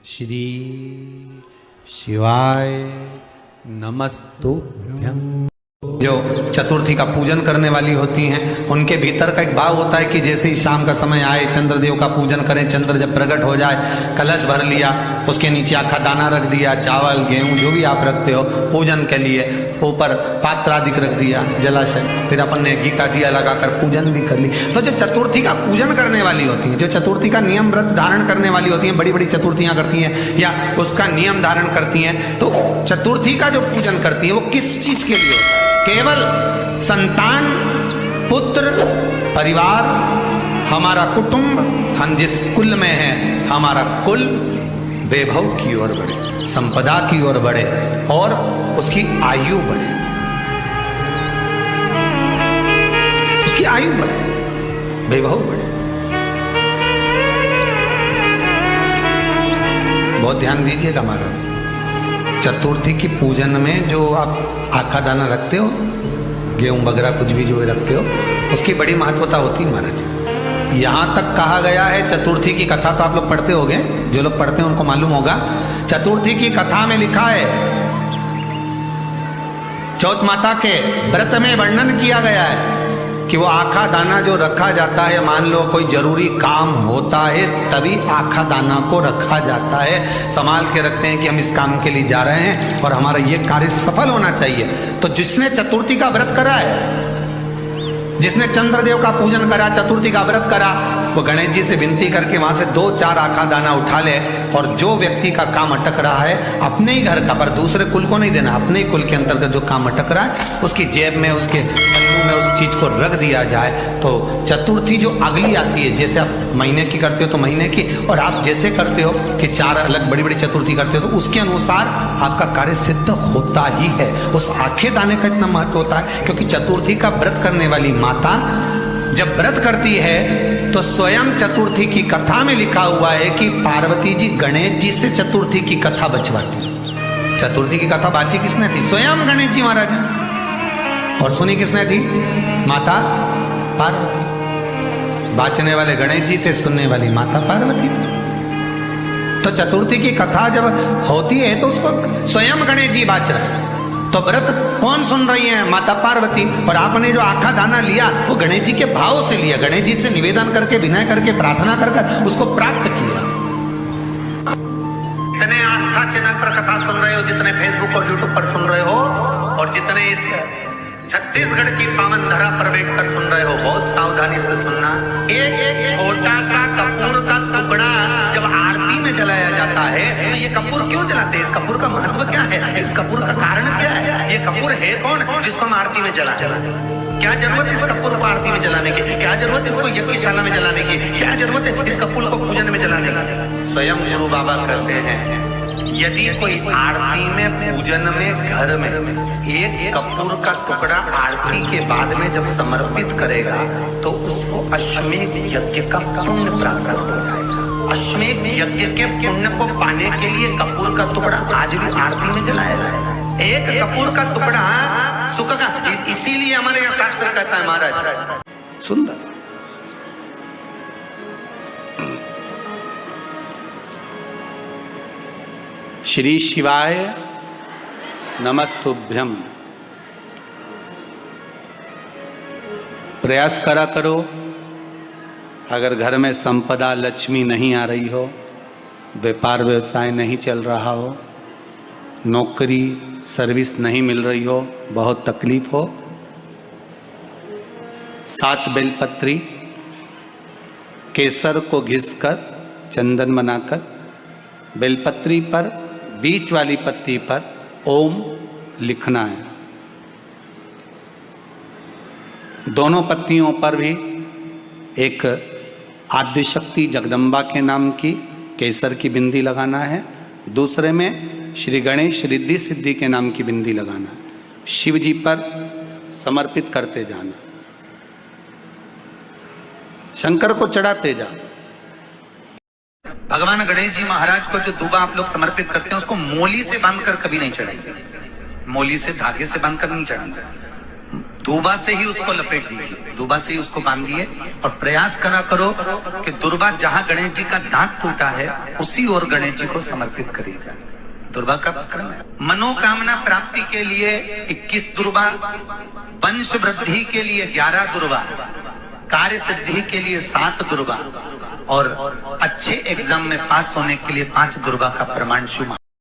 श्री शिवाय नमस्तुभ्यं। जो चतुर्थी का पूजन करने वाली होती हैं उनके भीतर का एक भाव होता है कि जैसे ही शाम का समय आए चंद्रदेव का पूजन करें, चंद्र जब प्रकट हो जाए, कलश भर लिया, उसके नीचे आखा दाना रख दिया, चावल गेहूं जो भी आप रखते हो पूजन के लिए, ऊपर पात्र आदि रख दिया जलाशय, फिर अपन ने घी का दिया लगाकर पूजन भी कर ली। तो जो चतुर्थी का पूजन करने वाली होती है, जो चतुर्थी का नियम व्रत धारण करने वाली होती है, बड़ी बड़ी चतुर्थियां करती हैं या उसका नियम धारण करती हैं, तो चतुर्थी का जो पूजन करती है वो किस चीज के लिए होता है? केवल संतान, पुत्र, परिवार, हमारा कुटुंब, हम जिस कुल में हैं, हमारा कुल वैभव की ओर बढ़े, संपदा की ओर बढ़े और उसकी आयु बढ़े, उसकी आयु बढ़े, वैभव बढ़े। बहुत ध्यान दीजिएगा महाराज, चतुर्थी की पूजन में जो आप आखा दाना रखते हो, गेहूं वगैरह कुछ भी जो रखते हो, उसकी बड़ी महत्वता होती है महाराज। यहां तक कहा गया है, चतुर्थी की कथा तो आप लोग पढ़ते होंगे, जो लोग पढ़ते हैं उनको मालूम होगा, चतुर्थी की कथा में लिखा है, चौथ माता के व्रत में वर्णन किया गया है कि वो आखा दाना जो रखा जाता है, मान लो कोई जरूरी काम होता है तभी आखा दाना को रखा जाता है, संभाल के रखते हैं कि हम इस काम के लिए जा रहे हैं और हमारा ये कार्य सफल होना चाहिए। तो जिसने चतुर्थी का व्रत करा है, जिसने चंद्रदेव का पूजन करा, चतुर्थी का व्रत करा, वो गणेश जी से विनती करके वहां से 2-4 आखा दाना उठा ले, और जो व्यक्ति का काम अटक रहा है अपने ही घर का, पर दूसरे कुल को नहीं देना, अपने ही कुल के अंतर्गत जो काम अटक रहा है उसकी जेब में, उसके पल्लू में उस चीज को रख दिया जाए। तो चतुर्थी जो अगली आती है, जैसे आप महीने की करते हो तो महीने की, और आप जैसे करते हो कि 4 अलग बड़ी बड़ी चतुर्थी करते हो तो उसके अनुसार आपका कार्य सिद्ध होता ही है। उस आखे दाने का इतना महत्व होता है क्योंकि चतुर्थी का व्रत करने वाली माता जब व्रत करती है तो स्वयं चतुर्थी की कथा में लिखा हुआ है कि पार्वती जी गणेश जी से चतुर्थी की कथा बचवाती। चतुर्थी की कथा बाची किसने थी? स्वयं गणेश जी महाराज। और सुनी किसने थी? माता पार्वती। बाचने वाले गणेश जी थे, सुनने वाली माता पार्वती थी। तो चतुर्थी की कथा जब होती है तो उसको स्वयं गणेश जी बाच रहे हैं। तो व्रत कौन सुन रही है? माता पार्वती। और आपने जो आखा दाना लिया वो गणेश जी के भाव से लिया, गणेश जी से निवेदन करके, विनय करके, प्रार्थना कर उसको प्राप्त किया। जितने आस्था चैनल पर कथा सुन रहे हो, जितने फेसबुक और यूट्यूब पर सुन रहे हो, और जितने इस छत्तीसगढ़ की पावन धरा पर बैठकर सुन रहे हो, बहुत सावधानी से सुनना। एक छोटा सा कपूर का टुकड़ा जब आरती में जलाया जाता है तो ये कपूर क्यों जलाते हैं? इस कपूर का महत्व क्या है? इस कपूर का कारण क्या है? ये कपूर है कौन जिसको हम आरती में जला? क्या जरूरत है इस कपूर को आरती में जलाने की? क्या जरूरत है इसको यज्ञशाला में जलाने की? क्या जरूरत है इस कपूर को पूजन में जलाने की? स्वयं गुरु बाबा कहते हैं, यदि कोई आरती में, पूजन में, घर में एक कपूर का टुकड़ा आरती के बाद में जब समर्पित करेगा तो उसको अश्वमेध यज्ञ का पुण्य प्राप्त हो जाएगा। अश्वमेध यज्ञ के पुण्य को पाने के लिए कपूर का टुकड़ा आज भी आरती में जलाया जाएगा। एक कपूर का टुकड़ा सुख का, इसीलिए हमारे यहाँ शास्त्र कहता है महाराज, सुंदर श्री शिवाय नमस्तुभ्यम। प्रयास करा करो, अगर घर में संपदा लक्ष्मी नहीं आ रही हो, व्यापार व्यवसाय नहीं चल रहा हो, नौकरी सर्विस नहीं मिल रही हो, बहुत तकलीफ हो, 7 बेलपत्री केसर को घिसकर चंदन बनाकर बेलपत्री पर बीच वाली पत्ती पर ओम लिखना है। दोनों पत्तियों पर भी एक आद्यशक्ति जगदम्बा के नाम की केसर की बिंदी लगाना है, दूसरे में श्री गणेश रिद्धि सिद्धि के नाम की बिंदी लगाना है। शिव जी पर समर्पित करते जाना, शंकर को चढ़ाते जा। भगवान गणेश जी महाराज को जो दूबा आप लोग समर्पित करते हैं उसको मोली से बांधकर कभी नहीं चढ़ाएंगे, मोली से धागे से बांधकर नहीं चढ़ाएंगे। दूबा से ही उसको लपेट दीजिए, दूबा से ही उसको बांधिए और प्रयास करा करो कि दुर्बा जहां गणेश जी का दांत टूटा है उसी ओर गणेश जी को समर्पित करिएगा। दुर्बा का क्रम है। मनोकामना प्राप्ति के लिए 21 दुर्बा, वंश वृद्धि के लिए 11 दुर्बा, कार्य सिद्धि के लिए 7 दुर्बा और अच्छे एग्जाम में पास होने के लिए 5 दुर्बा का प्रमाण शुभ